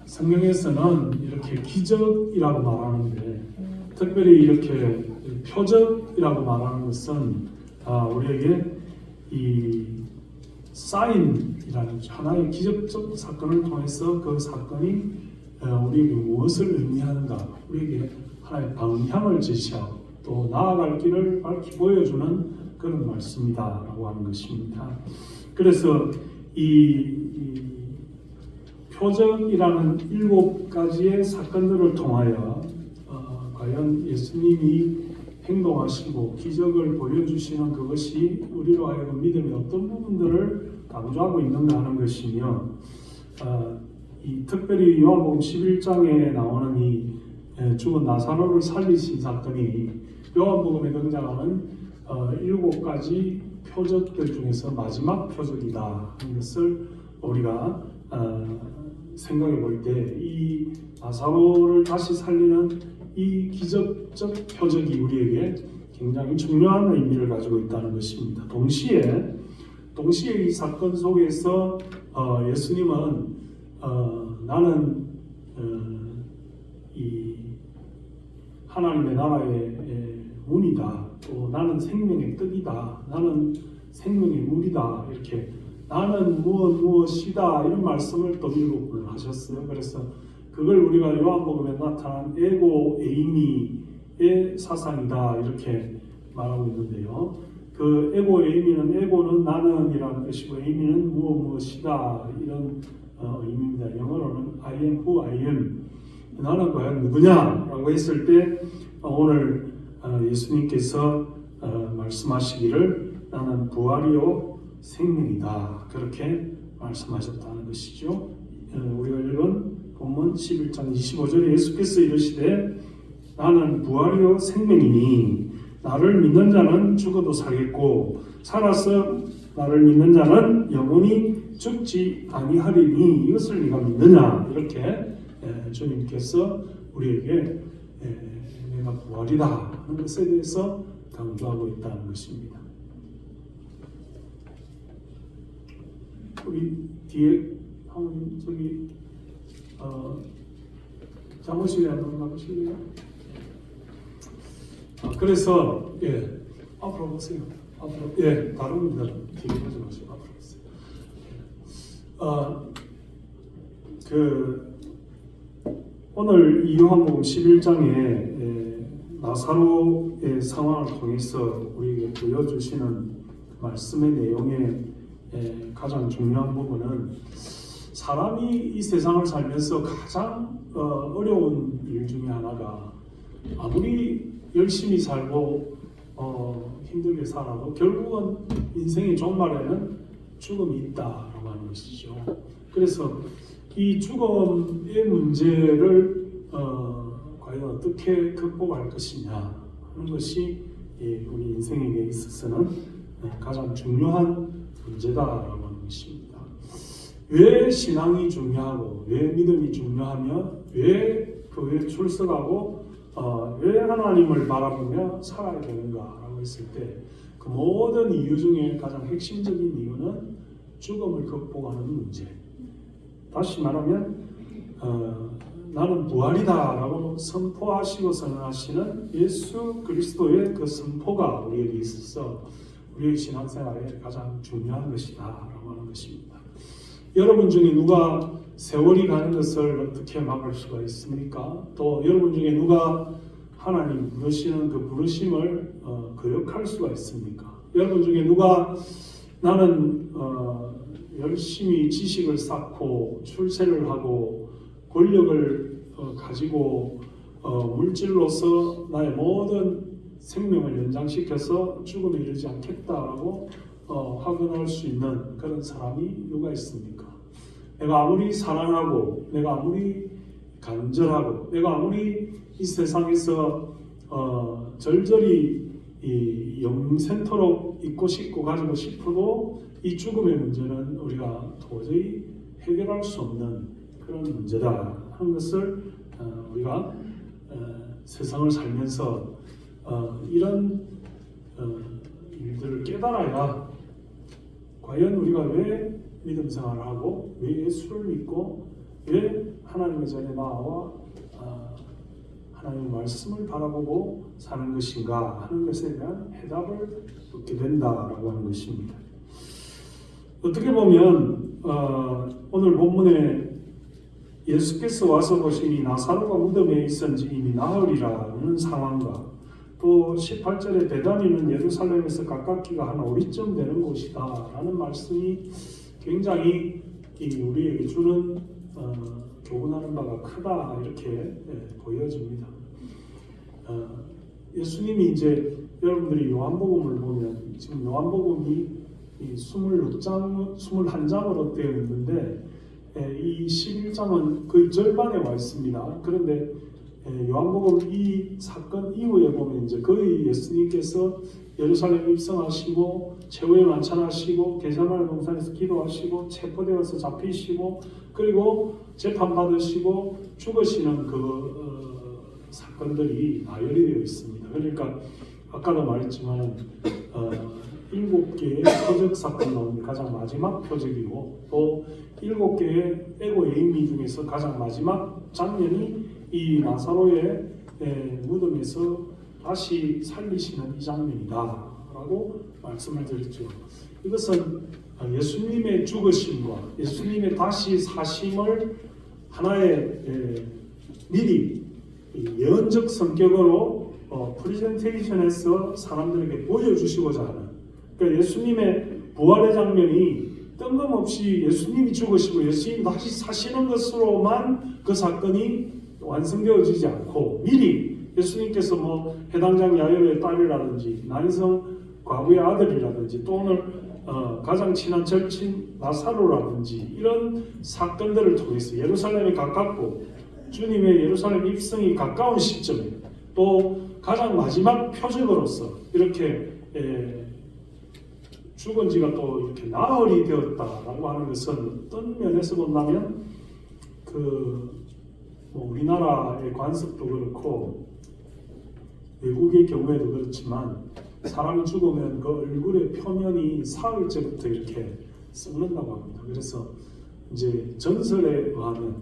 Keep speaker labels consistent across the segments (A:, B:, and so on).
A: 성경에서는 이렇게 기적이라고 말하는데 특별히 이렇게 표적이라고 말하는 것은 우리에게 이 사인이라는 하나의 기적적 사건을 통해서 그 사건이 우리에게 무엇을 의미하는가, 우리에게 하나의 방향을 제시하고 또 나아갈 길을 밝히 보여주는 그런 말씀이다라고 하는 것입니다. 그래서 이 표적이라는 7가지의 사건들을 통하여 과연 예수님이 행동하시고 기적을 보여주시는 그것이 우리로 하여금 믿음의 어떤 부분들을 강조하고 있는가 하는 것이며, 이 특별히 요한복음 11장에 나오는 이 죽은 나사로를 살리신 사건이 요한복음에 등장하는 7가지 표적들 중에서 마지막 표적이다 하는 것을 우리가 생각해 볼 때 이 나사로를 다시 살리는 이 기적적 표적이 우리에게 굉장히 중요한 의미를 가지고 있다는 것입니다. 동시에 이 사건 속에서 예수님은 나는 이 하나님의 나라의 문이다, 또 나는 생명의 떡이다, 나는 생명의 물이다, 이렇게 나는 무엇이다 이런 말씀을 또 7번을 하셨어요. 그래서 그걸 우리가 요한복음에 나타난 에고 에이미의 사상이다 이렇게 말하고 있는데요. 그 에고 에이미는, 에고는 나는이라는 뜻이고 에이미는 무엇이다 이런 의미입니다. 영어로는 I am who I am, 나는 과연 누구냐라고 했을 때 오늘 예수님께서 말씀하시기를 나는 부활이요 생명이다 그렇게 말씀하셨다는 것이죠. 우리가 읽은 본문 11장 25절에 예수께서 이르시되 나는 부활이요 생명이니 나를 믿는 자는 죽어도 살겠고 살아서 나를 믿는 자는 영원히 죽지 아니하리니 이것을 네가 믿느냐, 이렇게 주님께서 우리에게 내가 부활이다 하는 것에 대해서 강조하고 있다는 것입니다. 우리 뒤에 한번 저기 잠옷실에 한번 가보실래요? 그래서 앞으로 보세요. 앞으로 다른 분들 뒤에 보지 마시고 앞으로 보세요. 오늘 이 요한복음 11장에 나사로의 상황을 통해서 우리에게 보여주시는 말씀의 내용의 가장 중요한 부분은 사람이 이 세상을 살면서 가장 어려운 일 중에 하나가 아무리 열심히 살고 힘들게 살아도 결국은 인생의 종말에는 죽음이 있다라고 하는 것이죠. 그래서 이 죽음의 문제를 과연 어떻게 극복할 것이냐 하는 것이 우리 인생에게 있어서는 가장 중요한 문제다라고 하는 것입니다. 왜 신앙이 중요하고 왜 믿음이 중요하며 왜 교회에 출석하고 왜 하나님을 바라보며 살아야 되는가라고 했을 때 그 모든 이유 중에 가장 핵심적인 이유는 죽음을 극복하는 문제. 다시 말하면 나는 부활이다라고 선포하시고 선언하시는 예수 그리스도의 그 선포가 우리에게 있어서 우리의 신앙생활에 가장 중요한 것이다라고 하는 것입니다. 여러분 중에 누가 세월이 가는 것을 어떻게 막을 수가 있습니까? 또 여러분 중에 누가 하나님 부르시는 그 부르심을 거역할 수가 있습니까? 여러분 중에 누가 나는 열심히 지식을 쌓고 출세를 하고 권력을 가지고 물질로서 나의 모든 생명을 연장시켜서 죽음에 이르지 않겠다라고 확언할 수 있는 그런 사람이 누가 있습니까? 내가 아무리 사랑하고 내가 아무리 간절하고 내가 아무리 이 세상에서 절절히 영생토록 있고 싶고 가지고 싶어도 이 죽음의 문제는 우리가 도저히 해결할 수 없는 그런 문제다 하는 것을 우리가 세상을 살면서 이런 일들을 깨달아야 과연 우리가 왜 믿음 생활을 하고 왜 예수를 믿고 왜 하나님의 전에 나와 하나님의 말씀을 바라보고 사는 것인가 하는 것에 대한 해답을 얻게 된다라고 하는 것입니다. 어떻게 보면 오늘 본문에 예수께서 와서 보시니 나사로가 무덤에 있은지 이미 나흘이라는 상황과 또 18절에 베다니는 예루살렘에서 가깝기가 한 5리쯤 되는 곳이다 라는 말씀이 굉장히 우리에게 주는 교훈하는 바가 크다 이렇게 보여집니다. 예수님이 이제 여러분들이 요한복음을 보면 지금 요한복음이 21장으로 되어 있는데 이 11장은 거의 절반에 와 있습니다. 그런데 요한복음 이 사건 이후에 보면 이제 거의 예수님께서 예루살렘 입성하시고 최후의 만찬하시고 겟세마네 동산에서 기도하시고 체포되어서 잡히시고 그리고 재판받으시고 죽으시는 사건들이 나열이 되어 있습니다. 그러니까 아까도 말했지만 7개의 표적 사건 나오는 가장 마지막 표적이고 또 7개의 에고 에이미 중에서 가장 마지막 장면이 이 나사로의 무덤에서 다시 살리시는 이 장면이다 라고 말씀을 드렸죠. 이것은 예수님의 죽으심과 예수님의 다시 사심을 하나의 미리 예언적 성격으로 프리젠테이션에서 사람들에게 보여주시고자 하는, 그러니까 예수님의 부활의 장면이 뜬금없이 예수님이 죽으시고 예수님이 다시 사시는 것으로만 그 사건이 완성되어지지 않고 미리 예수님께서 해당장 야열의 딸이라든지 난성 과부의 아들이라든지 또 오늘 가장 친한 절친 나사로라든지 이런 사건들을 통해서 예루살렘이 가깝고 주님의 예루살렘 입성이 가까운 시점에 또 가장 마지막 표적으로서 이렇게 죽은 지가 또 이렇게 나흘이 되었다라고 하는 것은 어떤 면에서 본다면 우리나라의 관습도 그렇고 외국의 경우에도 그렇지만 사람이 죽으면 그 얼굴의 표면이 사흘째부터 이렇게 썩는다고 합니다. 그래서 이제 전설에 의하면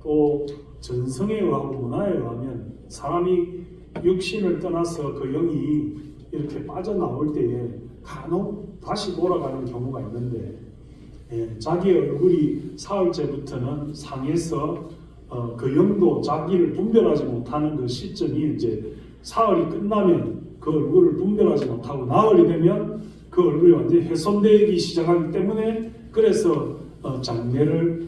A: 또 전성에 의하고 문화에 의하면 사람이 육신을 떠나서 그 영이 이렇게 빠져나올 때에 간혹 다시 돌아가는 경우가 있는데 자기의 얼굴이 사흘째부터는 상해서 그 영도 자기를 분별하지 못하는 그 시점이 이제 사흘이 끝나면 그 얼굴을 분별하지 못하고 나흘이 되면 그 얼굴이 완전히 훼손되기 시작하기 때문에 그래서 장례를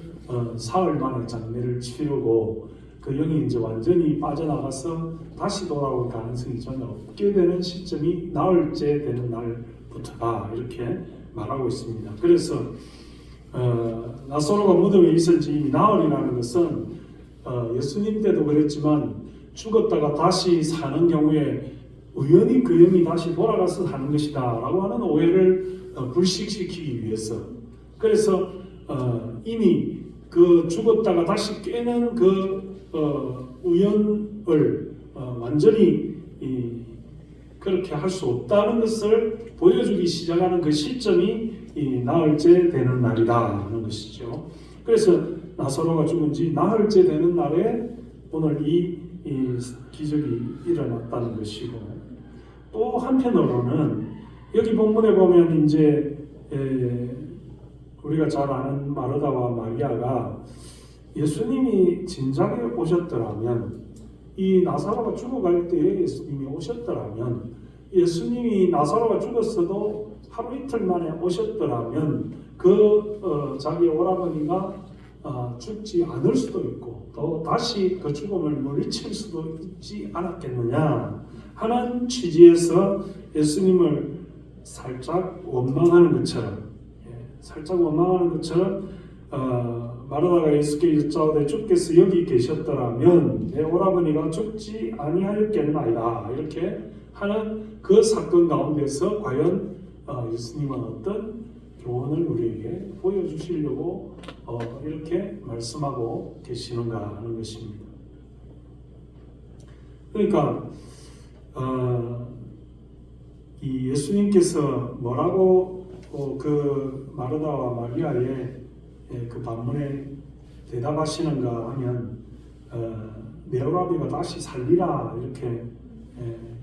A: 사흘 만에 장례를 치르고 그 영이 이제 완전히 빠져나가서 다시 돌아올 가능성이 전혀 없게 되는 시점이 나흘째 되는 날부터다 이렇게 말하고 있습니다. 그래서 나사로가 무덤에 있을지 이미 나흘이라는 것은 예수님 때도 그랬지만 죽었다가 다시 사는 경우에 우연히 그 영이 다시 돌아가서 사는 것이다 라고 하는 오해를 불식시키기 위해서 그래서 이미 그 죽었다가 다시 깨는 그 우연을 완전히 그렇게 할 수 없다는 것을 보여주기 시작하는 그 시점이 나흘째 되는 날이다 하는 것이죠. 그래서 나사로가 죽은 지 나흘째 되는 날에 오늘 이 기적이 일어났다는 것이고 또 한편으로는 여기 본문에 보면 이제 우리가 잘 아는 마르다와 마리아가 예수님이 진작에 오셨더라면 이 나사로가 죽어갈 때에 예수님이 오셨더라면 예수님이 나사로가 죽었어도 하루 이틀 만에 오셨더라면 자기 오라버니가 죽지 않을 수도 있고 또 다시 그 죽음을 물리칠 수도 있지 않았겠느냐 하는 취지에서 예수님을 살짝 원망하는 것처럼 마르다가 예수께 여짜오되 주께서 여기 계셨더라면 내 오라버니가 죽지 아니하였겠나이다 이렇게 하는 그 사건 가운데서 과연 예수님은 어떤 교훈을 우리에게 보여주시려고 이렇게 말씀하고 계시는가 하는 것입니다. 그러니까 이 예수님께서 뭐라고 그 마르다와 마리아의 그 반문에 대답하시는가 하면 네오라비가 다시 살리라 이렇게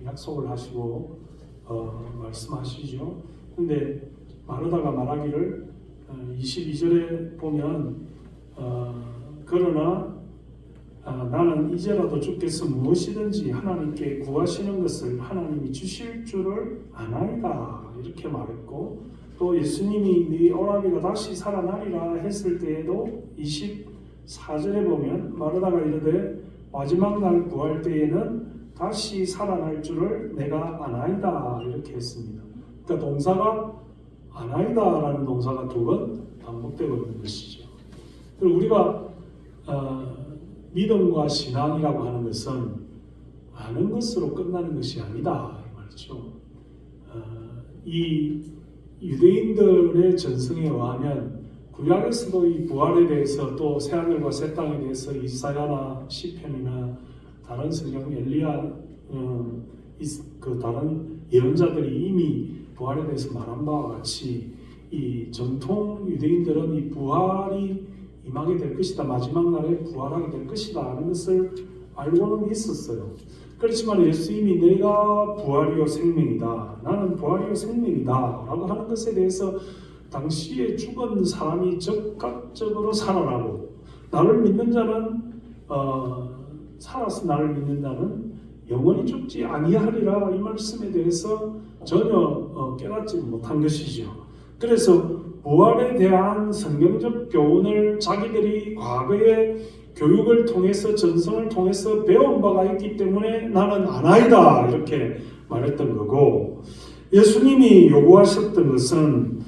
A: 약속을 하시고 말씀하시죠. 근데 마르다가 말하기를 22절에 보면 그러나 나는 이제라도 주께서 무엇이든지 하나님께 구하시는 것을 하나님이 주실 줄을 아나이다 이렇게 말했고, 또 예수님이 네 오라비가 다시 살아나리라 했을 때에도 24절에 보면 마르다가 이르되 마지막 날 구할 때에는 다시 살아날 줄을 내가 아나이다 이렇게 했습니다. 그러니까 동사가 아나이다라는 동사가 두 번 반복되고 있는 것이죠. 그리고 우리가 믿음과 신앙이라고 하는 것은 아는 것으로 끝나는 것이 아니다 이 말이죠. 이 유대인들의 전승에 의하면 구약에서도 이 부활에 대해서 또 새하늘과 새 땅에 대해서 이사야나 시편이나 다른 성경 엘리야 그 다른 예언자들이 이미 부활에 대해서 말한 바와 같이 이 전통 유대인들은 이 부활이 임하게 될 것이다, 마지막 날에 부활하게 될 것이다 하는 것을 알고는 있었어요. 그렇지만 예수님이 내가 부활이요 생명이다, 나는 부활이요 생명이다 라고 하는 것에 대해서 당시에 죽은 사람이 즉각적으로 살아나고, 나를 믿는 자는 살아서 나를 믿는 자는 영원히 죽지 아니하리라 이 말씀에 대해서 전혀 깨닫지 못한 것이죠. 그래서 부활에 대한 성경적 교훈을 자기들이 과거의 교육을 통해서 전성을 통해서 배운 바가 있기 때문에 나는 아나이다 이렇게 말했던 거고, 예수님이 요구하셨던 것은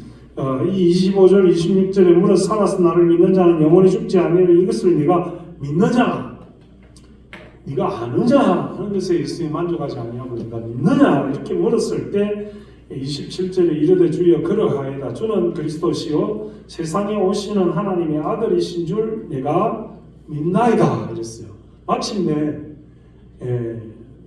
A: 이 25절 26절에 물어 살아서 나를 믿는 자는 영원히 죽지 아니하리라 이것을 네가 믿느냐, 네가 아느냐 하는 것에 예수님이 만족하지 아니하고 네가 믿느냐 이렇게 물었을 때 27절에 이르되 주여 그러하이다, 주는 그리스도시요 세상에 오시는 하나님의 아들이신 줄 내가 믿나이다 이랬어요. 마침내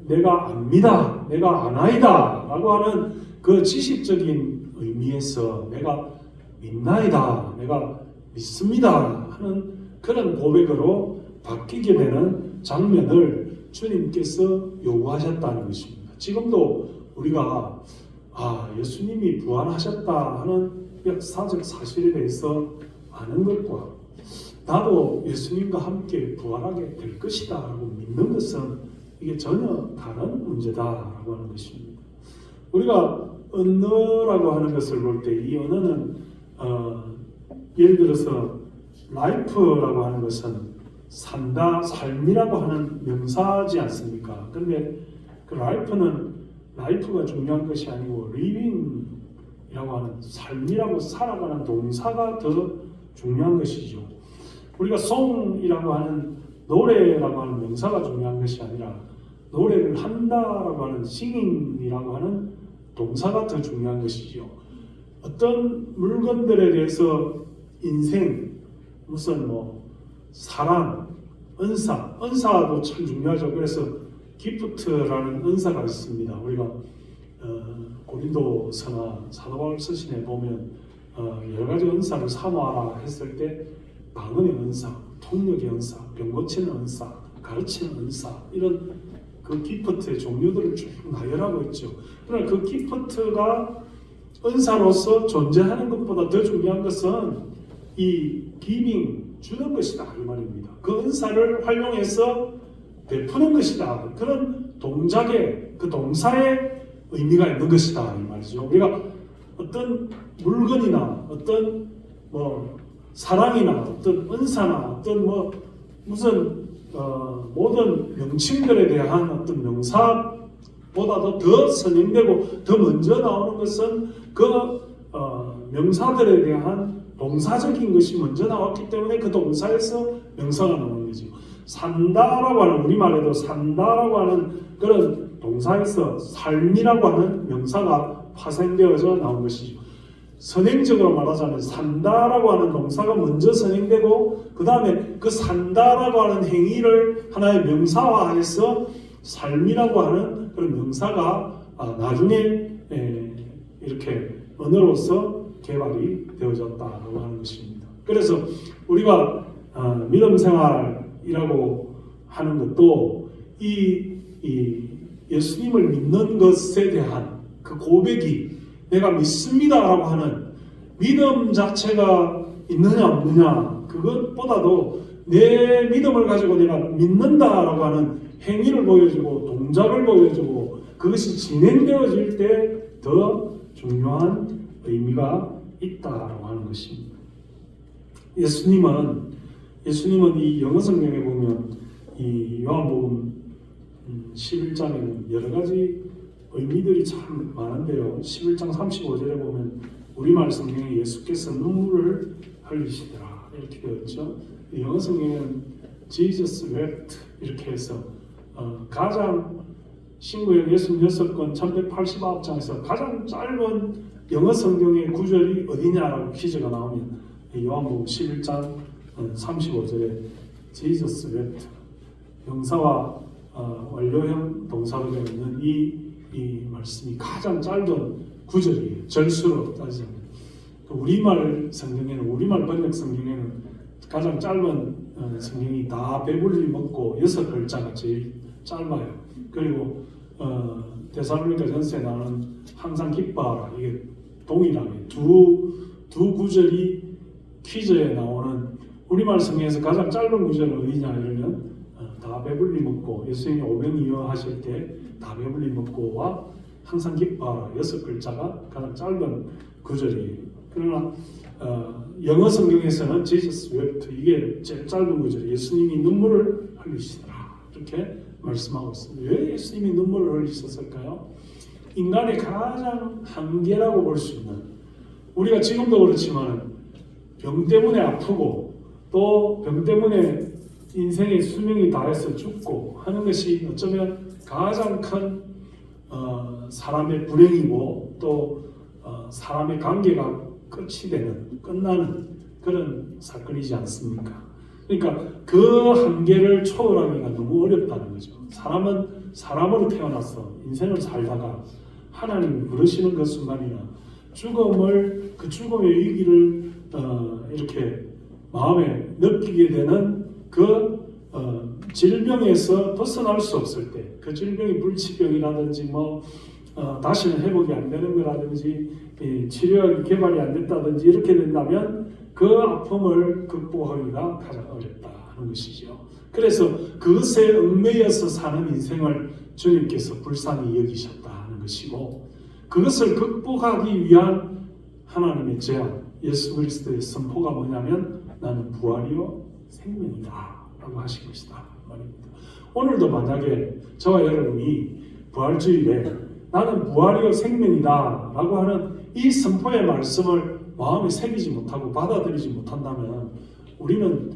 A: 내가 압니다, 내가 아나이다 라고 하는 그 지식적인 의미에서 내가 믿나이다, 내가 믿습니다 하는 그런 고백으로 바뀌게 되는 장면을 주님께서 요구하셨다는 것입니다. 지금도 우리가 예수님이 부활하셨다 하는 역사적 사실에 대해서 아는 것과 나도 예수님과 함께 부활하게 될 것이다 라고 믿는 것은 이게 전혀 다른 문제다라고 하는 것입니다. 우리가 언어라고 하는 것을 볼 때 이 언어는 예를 들어서 life라고 하는 것은 산다, 삶이라고 하는 명사지 않습니까? 그런데 그 life가 중요한 것이 아니고 living이라고 하는 삶이라고 살아가는 동사가 더 중요한 것이죠. 우리가 song이라고 하는 노래라고 하는 명사가 중요한 것이 아니라 노래를 한다라고 하는 singing이라고 하는 동사가 더 중요한 것이죠. 어떤 물건들에 대해서 인생, 무슨 사랑, 은사도 참 중요하죠. 그래서 기프트라는 은사가 있습니다. 우리가 고린도서나 사도 바울 서신에 보면 여러 가지 은사를 사모하라 했을 때 방언의 은사, 통역의 은사, 병 고치는 은사, 가르치는 은사, 이런 그 기프트의 종류들을 쭉 나열하고 있죠. 그러나 그 기프트가 은사로서 존재하는 것보다 더 중요한 것은 이 giving, 주는 것이다 이 말입니다. 그 은사를 활용해서 베푸는 것이다. 그런 동작의, 그 동사의 의미가 있는 것이다 이 말이죠. 우리가 어떤 물건이나 어떤 사랑이나 어떤 은사나 어떤 무슨 모든 명칭들에 대한 어떤 명사보다도 더 선행되고 더 먼저 나오는 것은 그 명사들에 대한 동사적인 것이 먼저 나왔기 때문에 그 동사에서 명사가 나오는 거죠. 산다라고 하는, 우리말에도 산다라고 하는 그런 동사에서 삶이라고 하는 명사가 파생되어서 나온 것이죠. 선행적으로 말하자면 산다라고 하는 동사가 먼저 선행되고 그 다음에 그 산다라고 하는 행위를 하나의 명사화해서 삶이라고 하는 그런 명사가 나중에 이렇게 언어로서 개발이 되어졌다고 하는 것입니다. 그래서 우리가 믿음 생활이라고 하는 것도 이 예수님을 믿는 것에 대한 그 고백이 내가 믿습니다라고 하는 믿음 자체가 있느냐 없느냐 그것보다도 내 믿음을 가지고 내가 믿는다라고 하는 행위를 보여주고 동작을 보여주고 그것이 진행되어질 때 더 중요한 의미가 있다라고 하는 것입니다. 예수님은 이 영어 성경에 보면 이 요한복음 11장에는 여러 가지 의미들이 참 많은데요. 11장 35절에 보면 우리말 성경에 예수께서 눈물을 흘리시더라 이렇게 되어 있죠. 영어 성경에는 Jesus wept 이렇게 해서 가장 신구약 66권 1189장에서 가장 짧은 영어 성경의 구절이 어디냐라고 퀴즈가 나오면 요한복음 11장 35절에 Jesus wept 명사와 완료형 동사로 되어 있는 이 말씀이 가장 짧은 구절이에요. 절수로 따지자면 우리말 성경에는 우리말 번역 성경에는 가장 짧은 성경이 다 배불리 먹고 6글자가 제일 짧아요. 그리고 데살로니가 전서에 나오는 항상 기뻐하라 이게 동일하게 두 구절이 퀴즈에 나오는 우리말 성경에서 가장 짧은 구절은 어디냐 이러면 다 배불리 먹고 예수님이 오병이어 하실 때 다 배불리 먹고와 항상 기뻐하라 6글자가 가장 짧은 구절이에요. 그러나 영어 성경에서는 Jesus wept 이게 제일 짧은 구절이에요. 예수님이 눈물을 흘리시더라 이렇게 말씀하고 있습니다. 왜 예수님이 눈물을 흘리셨을까요? 인간의 가장 한계라고 볼 수 있는 우리가 지금도 그렇지만 병 때문에 아프고 또 병 때문에 인생의 수명이 다해서 죽고 하는 것이 어쩌면 가장 큰 사람의 불행이고 또 사람의 관계가 끝나는 그런 사건이지 않습니까? 그러니까 그 한계를 초월하기가 너무 어렵다는 거죠. 사람은 사람으로 태어나서 인생을 살다가 하나님이 부르시는 그 순간이나 그 죽음의 위기를 이렇게 마음에 느끼게 되는 그 질병에서 벗어날 수 없을 때, 그 질병이 불치병이라든지 다시는 회복이 안 되는 거라든지 치료약이 개발이 안 됐다든지 이렇게 된다면 그 아픔을 극복하기가 가장 어렵다는 것이죠. 그래서 그것에 얽매여서 사는 인생을 주님께서 불쌍히 여기셨다는 것이고 그것을 극복하기 위한 하나님의 제안, 예수 그리스도의 선포가 뭐냐면 나는 부활이요 생명이다 라고 하신 것이다 말입니다. 오늘도 만약에 저와 여러분이 부활주일에 나는 부활이요 생명이다 라고 하는 이 선포의 말씀을 마음에 새기지 못하고 받아들이지 못한다면 우리는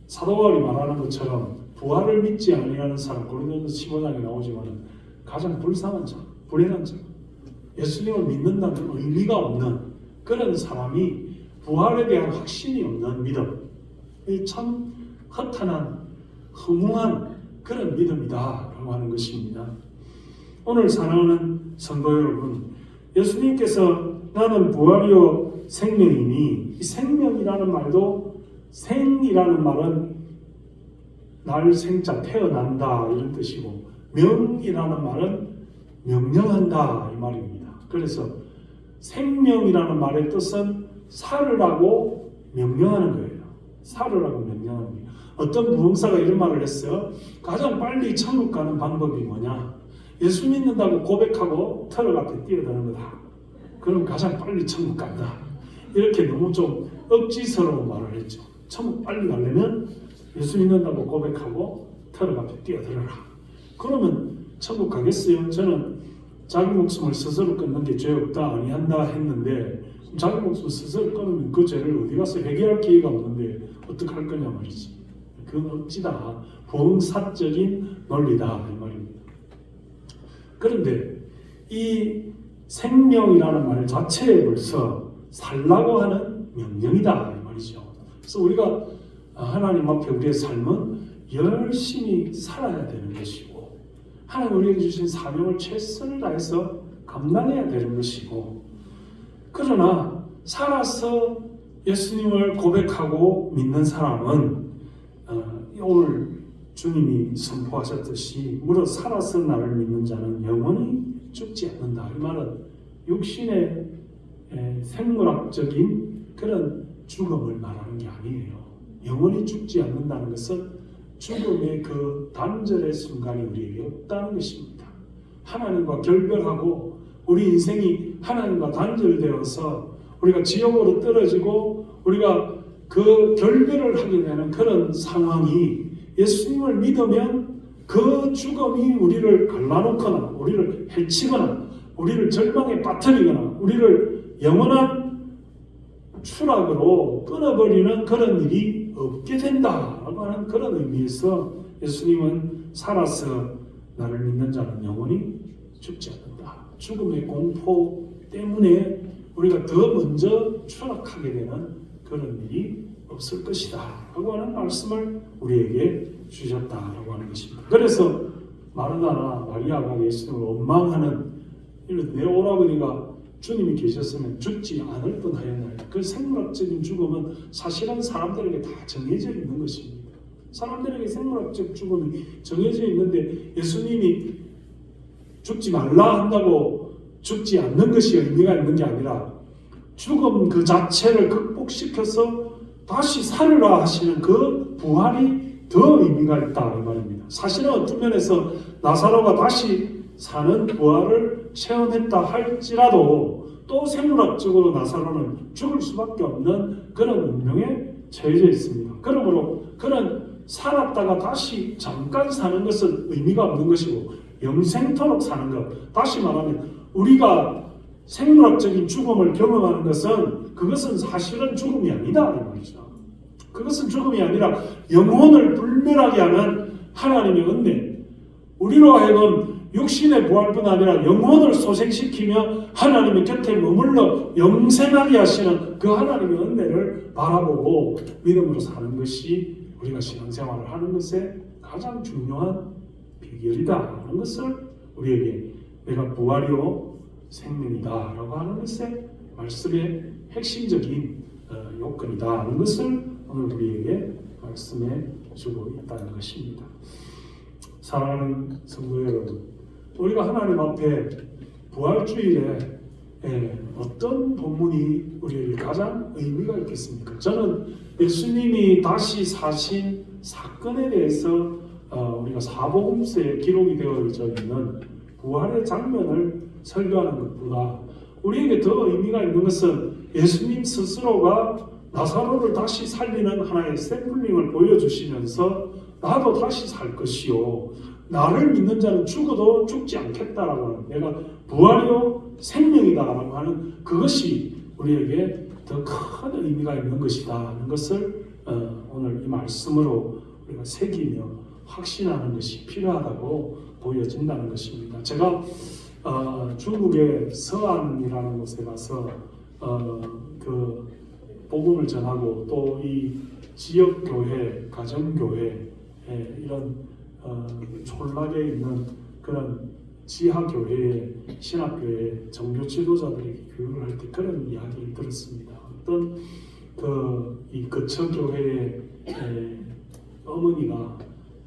A: 사도 바울이 말하는 것처럼 부활을 믿지 아니하는 사람 고린도전서 15장에 나오지만 가장 불쌍한 자, 불행한 자, 예수님을 믿는다는 의미가 없는 그런 사람이 부활에 대한 확신이 없는 믿음, 참 허탄한 허무한 그런 믿음이다라고 하는 것입니다. 오늘 사랑하는 성도 여러분, 예수님께서 나는 부활이요 생명이니 이 생명이라는 말도 생이라는 말은 날 생자 태어난다 이런 뜻이고 명이라는 말은 명령한다 이 말입니다. 그래서 생명이라는 말의 뜻은 살으라고 명령하는 거예요. 살으라고 명령하는 거예요. 어떤 무흥사가 이런 말을 했어요. 가장 빨리 천국 가는 방법이 뭐냐? 예수 믿는다고 고백하고 트럭 앞에 뛰어드는 거다. 그럼 가장 빨리 천국 간다. 이렇게 너무 좀 억지스러운 말을 했죠. 천국 빨리 가려면 예수 믿는다고 고백하고 트럭 앞에 뛰어들어라. 그러면 천국 가겠어요? 저는 자기 목숨을 스스로 끊는 게 죄 없다 아니한다 했는데 자기 목숨 스스로 끊으면 그 죄를 어디 가서 회개할 기회가 없는데 어떡할 거냐 말이지. 그건 어찌다 범사적인 논리다 이 말입니다. 그런데 이 생명이라는 말 자체에 벌써 살라고 하는 명령이다 이 말이죠. 그래서 우리가 하나님 앞에 우리의 삶은 열심히 살아야 되는 것이고 하나님 우리에게 주신 사명을 최선을 다해서 감당해야 되는 것이고 그러나 살아서 예수님을 고백하고 믿는 사람은 오늘 주님이 선포하셨듯이 무릇 살아서 나를 믿는 자는 영원히 죽지 않는다. 이 말은 육신의 생물학적인 그런 죽음을 말하는 게 아니에요. 영원히 죽지 않는다는 것은 죽음의 그 단절의 순간이 우리에게 없다는 것입니다. 하나님과 결별하고 우리 인생이 하나님과 단절되어서 우리가 지옥으로 떨어지고 우리가 그 결별을 하게 되는 그런 상황이 예수님을 믿으면 그 죽음이 우리를 갈라놓거나 우리를 해치거나 우리를 절망에 빠뜨리거나 우리를 영원한 추락으로 끊어버리는 그런 일이 없게 된다라고 하는 그런 의미에서 예수님은 살아서 나를 믿는 자는 영원히 죽지 않는다. 죽음의 공포 때문에 우리가 더 먼저 추락하게 되는 그런 일이 없을 것이다 라고 하는 말씀을 우리에게 주셨다라고 하는 것입니다. 그래서 마르다나 마리아가 예수님을 원망하는 내 오라버니가 주님이 계셨으면 죽지 않을 뻔하였나이다. 그 생물학적인 죽음은 사실은 사람들에게 다 정해져 있는 것입니다. 사람들에게 생물학적 죽음이 정해져 있는데 예수님이 죽지 말라 한다고 죽지 않는 것이 의미가 있는 게 아니라 죽음 그 자체를 극복시켜서 다시 살으라 하시는 그 부활이 더 의미가 있다 이 말입니다. 사실은 어떤 면에서 나사로가 다시 사는 부활을 체험했다 할지라도 또 생물학적으로 나사로는 죽을 수밖에 없는 그런 운명에 처해져 있습니다. 그러므로 그런 살았다가 다시 잠깐 사는 것은 의미가 없는 것이고 영생토록 사는 것, 다시 말하면 우리가 생물학적인 죽음을 경험하는 것은 그것은 사실은 죽음이 아니다 이 말이죠. 그것은 죽음이 아니라 영혼을 불멸하게 하는 하나님의 은혜, 우리로 하여금 육신의 부활뿐 아니라 영혼을 소생시키며 하나님의 곁에 머물러 영생하게 하시는 그 하나님의 은혜를 바라보고 믿음으로 사는 것이 우리가 신앙생활을 하는 것의 가장 중요한 비결이다 하는 것을 우리에게 내가 부활이요 생명이다 라고 하는 것의 말씀의 핵심적인 요건이다 하는 것을 오늘 우리에게 말씀해 주고 있다는 것입니다. 사랑하는 성도 여러분, 우리가 하나님 앞에 부활주일에 어떤 본문이 우리에게 가장 의미가 있겠습니까? 저는 예수님이 다시 사신 사건에 대해서 우리가 사복음서에 기록이 되어져 있는 부활의 장면을 설교하는 것보다 우리에게 더 의미가 있는 것은 예수님 스스로가 나사로를 다시 살리는 하나의 샘플링을 보여주시면서 나도 다시 살 것이요 나를 믿는 자는 죽어도 죽지 않겠다라고 하는, 내가 부활이요 생명이다라고 하는 그것이 우리에게 더 큰 의미가 있는 것이다 하는 것을 오늘 이 말씀으로 우리가 새기며 확신하는 것이 필요하다고 보여진다는 것입니다. 제가 중국의 서안이라는 곳에 가서 그 복음을 전하고 또 이 지역교회, 가정교회 이런 촌락에 있는 그런 지하교회, 신학교회 정교 지도자들에게 교육을 할 때 그런 이야기를 들었습니다. 어떤 이 거처교회의 어머니가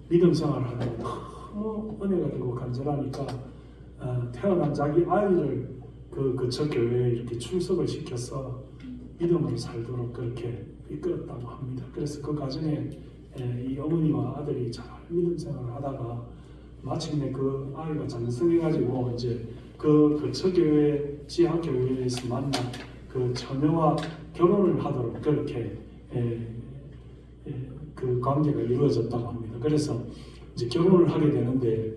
A: 믿음 생활을 하는데 너무 은혜가 되고 간절하니까 태어난 자기 아이를 그 거처교회에 이렇게 출석을 시켜서 믿음으로 살도록 그렇게 이끌었다고 합니다. 그래서 그 가정에 이 어머니와 아들이 잘 믿음 생활을 하다가 마침내 그 아이가 장성해가지고 이제 그 거처교회 지하교회에서 만난 그 처녀와 결혼을 하도록 그렇게 그 관계가 이루어졌다고 합니다. 그래서 이제 결혼을 하게 되는데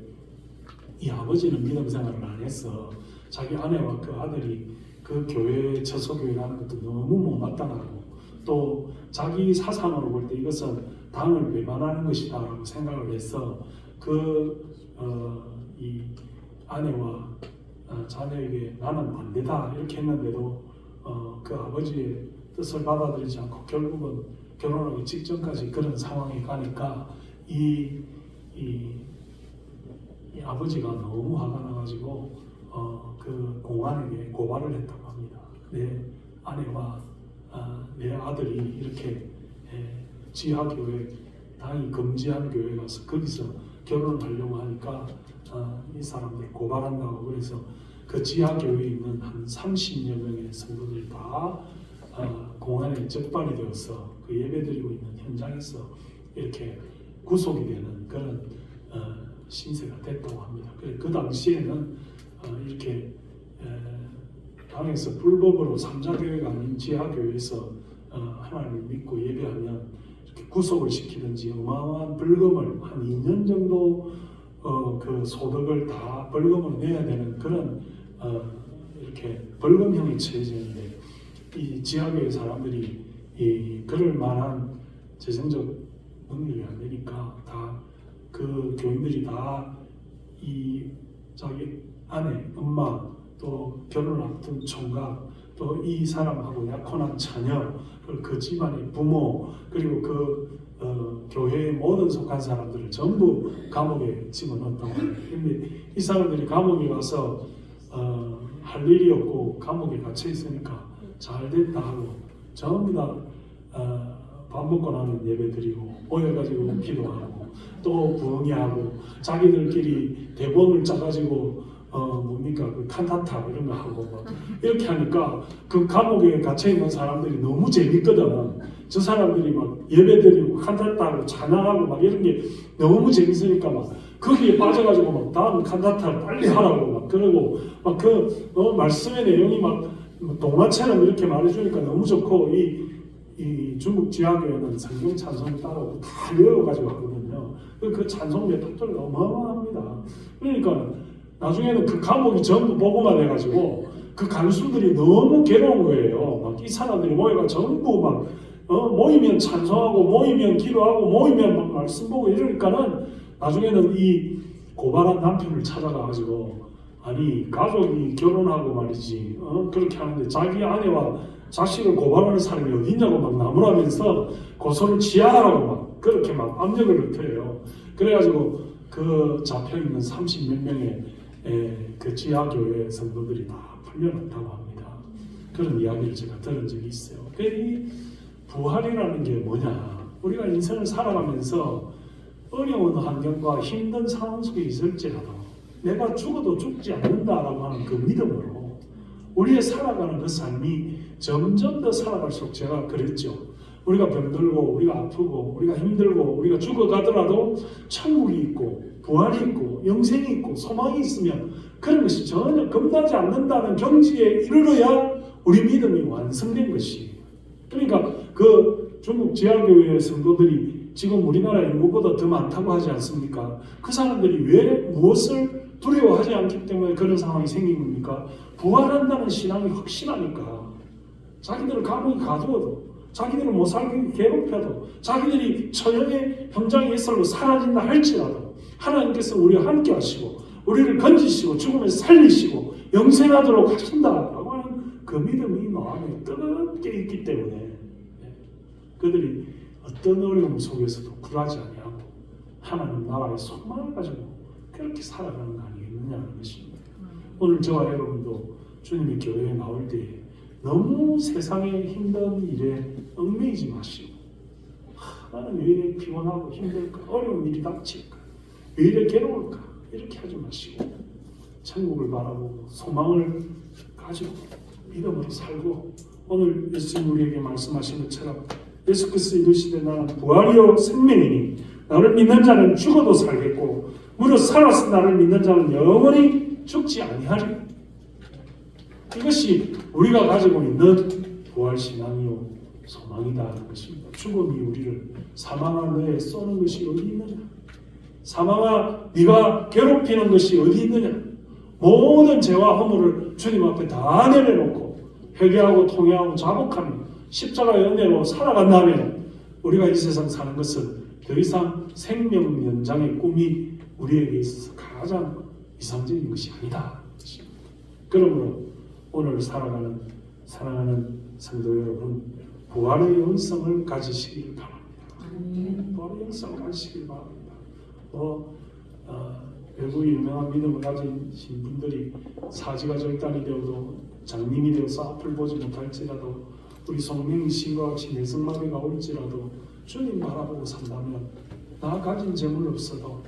A: 이 아버지는 믿음 생활을 안 해서 자기 아내와 그 아들이 그 교회 처소교회 가는 것도 너무 못마땅하고 또 자기 사상으로 볼 때 이것은 당을 배반하는 것이다라고 생각을 해서 이 아내와 자녀에게 나는 반대다 이렇게 했는데도 그 아버지의 뜻을 받아들이지 않고 결국은 결혼하기 직전까지 그런 상황에 가니까 이 아버지가 너무 화가 나가지고 그 공안에게 고발을 했다고 합니다. 내 아내와 내 아들이 이렇게 지하교회 당연히 금지한 교회 가서 거기서 결혼을 하려고 하니까 이 사람들 고발한다고 그래서 그 지하 교회에 있는 한 30여 명의 성도들이 다 공안에 적발이 되어서 그 예배드리고 있는 현장에서 이렇게 구속이 되는 그런 신세가 됐다고 합니다. 그 당시에는 이렇게 당에서 불법으로 삼자교회가 아닌 지하교회에서 하나님을 믿고 예배하면 이렇게 구속을 시키든지 어마어마한 벌금을 한 2년 정도 그 소득을 다 벌금으로 내야 되는 그런 이렇게 벌금형이 처해지는데 이 지하교회 사람들이 그럴 만한 재정적 능력이 안 되니까 다 그 교인들이 다 이 자기 아내, 엄마, 또 결혼을 앞둔 총각, 또 이 사람하고 약혼한 자녀, 그리고 그 집안의 부모, 그리고 그 교회의 모든 속한 사람들을 전부 감옥에 집어넣었다고 합니다. 근데 이 사람들이 감옥에 가서 할 일이 없고 감옥에 갇혀 있으니까 잘 됐다 하고 전부 다 밥 먹고 나면 예배 드리고 모여가지고 기도하고 또 부흥회하고 자기들끼리 대본을 짜가지고 뭡니까 그 칸타타 이런 거 하고 막 이렇게 하니까 그 감옥에 갇혀 있는 사람들이 너무 재밌거든. 저 사람들이 막 예배드리고 칸타타하고 찬양하고 막 이런 게 너무 재밌으니까 막 거기에 빠져가지고 막 다음 칸타타를 빨리 하라고 막 그러고 막 그 말씀의 내용이 막 동화처럼 이렇게 말해주니까 너무 좋고 이 중국 지하교회는 성경 찬송을 따로 다 외워가지고 하거든요. 그 찬송 메시지가 어마어마합니다. 그러니까 나중에는 그 감옥이 전부 보고만 해가지고 그 간수들이 너무 괴로운 거예요. 막 이 사람들이 모여가 전부 막 모이면 찬송하고 모이면 기도하고 모이면 막 말씀 보고 이러니까는 나중에는 이 고발한 남편을 찾아가가지고 아니 가족이 결혼하고 말이지 그렇게 하는데 자기 아내와 자식을 고발하는 사람이 어디 있냐고 막 나무라면서 고소를 취하라고 막 그렇게 막 압력을 넣어요. 그래가지고 그 잡혀있는 30몇 명의 그 지하교회 성도들이 다 풀려났다고 합니다. 그런 이야기를 제가 들은 적이 있어요. 이 부활이라는 게 뭐냐? 우리가 인생을 살아가면서 어려운 환경과 힘든 상황 속에 있을지라도 내가 죽어도 죽지 않는다라고 하는 그 믿음으로 우리의 살아가는 그 삶이 점점 더 살아갈수록 제가 그랬죠. 우리가 병들고 우리가 아프고 우리가 힘들고 우리가 죽어가더라도 천국이 있고 부활이 있고 영생이 있고 소망이 있으면 그런 것이 전혀 겁나지 않는다는 경지에 이르러야 우리 믿음이 완성된 것이. 그러니까 그 중국 지하교회 성도들이 지금 우리나라 인구보다 더 많다고 하지 않습니까? 그 사람들이 왜 무엇을 두려워하지 않기 때문에 그런 상황이 생긴 겁니까? 부활한다는 신앙이 확실하니까 자기들을 감옥에 가두어도 자기들을 못 살게 괴롭혀도 자기들이 처형의 형장에 있어로 사라진다 할지라도 하나님께서 우리와 함께 하시고 우리를 건지시고 죽음에서 살리시고 영생하도록 하신다라고 하는 그 믿음이 마음에 뜨겁게 있기 때문에 그들이 어떤 어려움 속에서도 굴하지 아니하고 하나님 나라의 소망을 가지고 그렇게 살아가는 거 아니겠느냐는 것입니다. 오늘 저와 여러분도 주님의 교회에 나올 때 너무 세상의 힘든 일에 얽매이지 마시고 나는 왜 이렇게 피곤하고 힘들까? 어려운 일이 닥칠까? 왜 이렇게 괴로울까? 이렇게 하지 마시고 천국을 바라보고 소망을 가지고 믿음으로 살고 오늘 예수님 우리에게 말씀하신 것처럼 예수께서 이르시되 나는 부활이요 생명이니 나를 믿는 자는 죽어도 살겠고 무릇 살아서 나를 믿는 자는 영원히 죽지 아니하리. 이것이 우리가 가지고 있는 부활신앙이요 소망이다는 것입니다. 죽음이 우리를 사망한 너에 쏘는 것이 어디 있느냐? 사망아 네가 괴롭히는 것이 어디 있느냐? 모든 죄와 허물을 주님 앞에 다 내려놓고 회개하고 통회하고 자복하며 십자가의 은혜로 살아간다면 우리가 이 세상 사는 것은 더 이상 생명 연장의 꿈이 우리에게 있어서 가장 이상적인 것이 아니다. 그러므로 오늘 살아가는 사랑하는 성도 여러분 부활의 영성을 가지시길 바랍니다. 부활의 영성을 가지시길 바랍니다. 외국의 유명한 믿음을 가진 분들이 사지가 절단이 되어도 장님이 되어서 앞을 보지 못할지라도 우리 송명희 씨와 같이 내성마비가 올지라도 주님 바라보고 산다면 나 가진 재물 없어도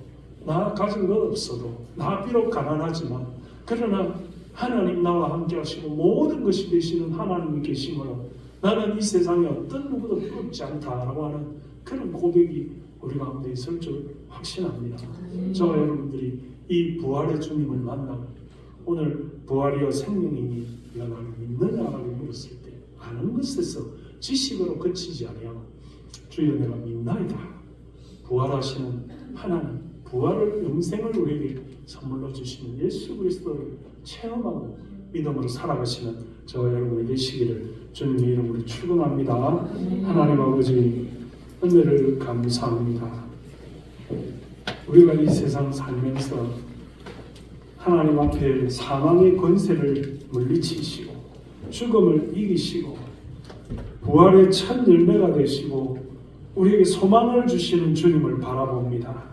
A: 나 가진 것 없어도 나 비록 가난하지만 그러나 하나님 나와 함께 하시고 모든 것이 되시는 하나님이 계심으로 나는 이 세상에 어떤 누구도 부럽지 않다라고 하는 그런 고백이 우리 가운데 있을 줄 확신합니다. 저와 여러분들이 이 부활의 주님을 만나고 오늘 부활이여 생명이니 네가 나를 믿느냐라고 물었을 때 아는 것에서 지식으로 그치지 아니하고 주여 내가 믿나이다. 부활하시는 하나님, 부활을 영생을 우리에게 선물로 주시는 예수 그리스도를 체험하고 믿음으로 살아가시는 저와 여러분이 되시기를 주님의 이름으로 축원합니다. 하나님 아버지 은혜를 감사합니다. 우리가 이 세상 살면서 하나님 앞에 사망의 권세를 물리치시고 죽음을 이기시고 부활의 첫 열매가 되시고 우리에게 소망을 주시는 주님을 바라봅니다.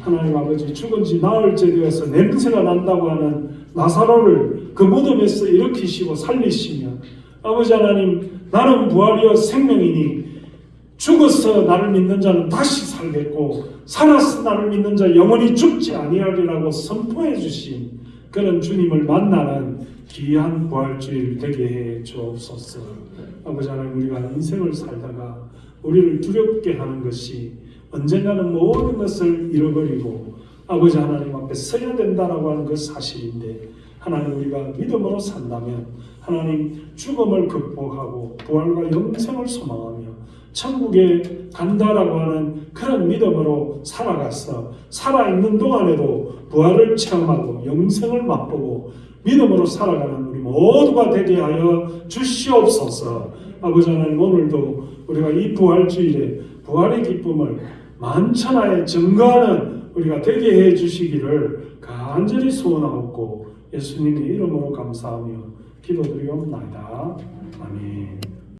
A: 하나님 아버지 죽은 지 나흘째 되어서 냄새가 난다고 하는 나사로를 그 무덤에서 일으키시고 살리시며 아버지 하나님 나는 부활이여 생명이니 죽어서 나를 믿는 자는 다시 살겠고 살아서 나를 믿는 자 영원히 죽지 아니하리라고 선포해 주신 그런 주님을 만나는 귀한 부활주일 되게 해 주옵소서. 아버지 하나님 우리가 인생을 살다가 우리를 두렵게 하는 것이 언젠가는 모든 것을 잃어버리고 아버지 하나님 앞에 서야 된다라고 하는 그 사실인데 하나님 우리가 믿음으로 산다면 하나님 죽음을 극복하고 부활과 영생을 소망하며 천국에 간다라고 하는 그런 믿음으로 살아가서 살아있는 동안에도 부활을 체험하고 영생을 맛보고 믿음으로 살아가는 우리 모두가 되게 하여 주시옵소서. 아버지 하나님 오늘도 우리가 이 부활주일에 부활의 기쁨을 만천하에 증거하는 우리가 되게 해 주시기를 간절히 소원하옵고 예수님의 이름으로 감사하며 기도드리옵나이다. 아멘.